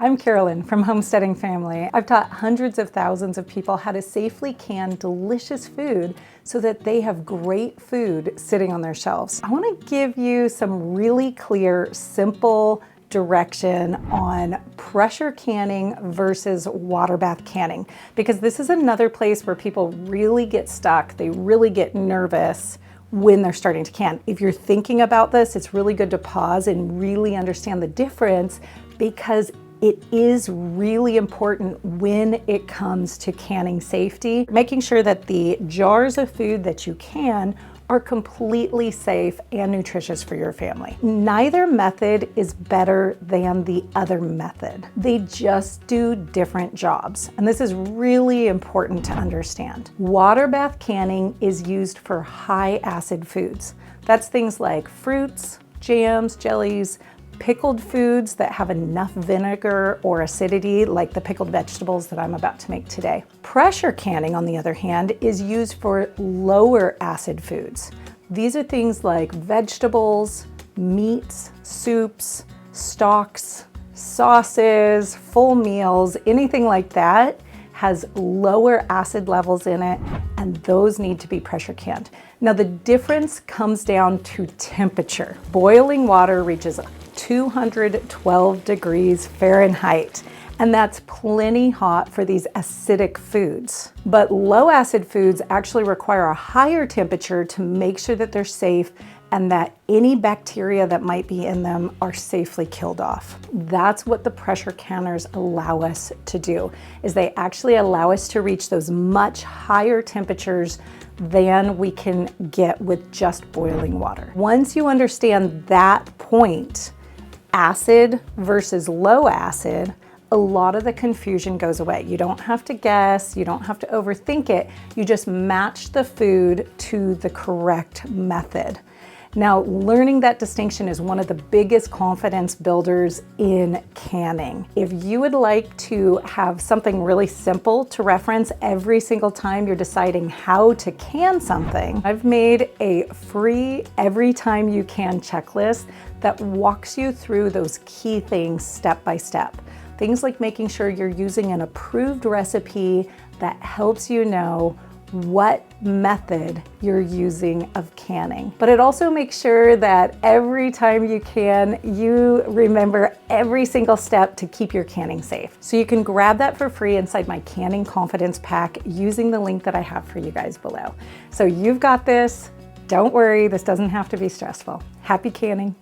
I'm Carolyn from Homesteading Family. I've taught hundreds of thousands of people how to safely can delicious food so that they have great food sitting on their shelves. I want to give you some really clear, simple direction on pressure canning versus water bath canning, because this is another place where people really get stuck. They really get nervous when they're starting to can. If you're thinking about this, it's really good to pause and really understand the difference, because it is really important when it comes to canning safety, making sure that the jars of food that you can are completely safe and nutritious for your family. Neither method is better than the other method. They just do different jobs. And this is really important to understand. Water bath canning is used for high acid foods. That's things like fruits, jams, jellies, pickled foods that have enough vinegar or acidity, like the pickled vegetables that I'm about to make today. Pressure canning, on the other hand, is used for lower acid foods. These are things like vegetables, meats, soups, stocks, sauces, full meals, anything like that has lower acid levels in it, and those need to be pressure canned. Now, the difference comes down to temperature. Boiling water reaches 212 degrees Fahrenheit, and that's plenty hot for these acidic foods. But low acid foods actually require a higher temperature to make sure that they're safe and that any bacteria that might be in them are safely killed off. That's what the pressure canners allow us to do, is they actually allow us to reach those much higher temperatures than we can get with just boiling water. Once you understand that point, acid versus low acid, a lot of the confusion goes away. You don't have to guess, you don't have to overthink it, you just match the food to the correct method. Now, learning that distinction is one of the biggest confidence builders in canning. If you would like to have something really simple to reference every single time you're deciding how to can something, I've made a free every time you can checklist that walks you through those key things step by step. Things like making sure you're using an approved recipe that helps you know what method you're using of canning. But it also makes sure that every time you can, you remember every single step to keep your canning safe. So you can grab that for free inside my Canning Confidence Pack using the link that I have for you guys below. So you've got this. Don't worry, this doesn't have to be stressful. Happy canning.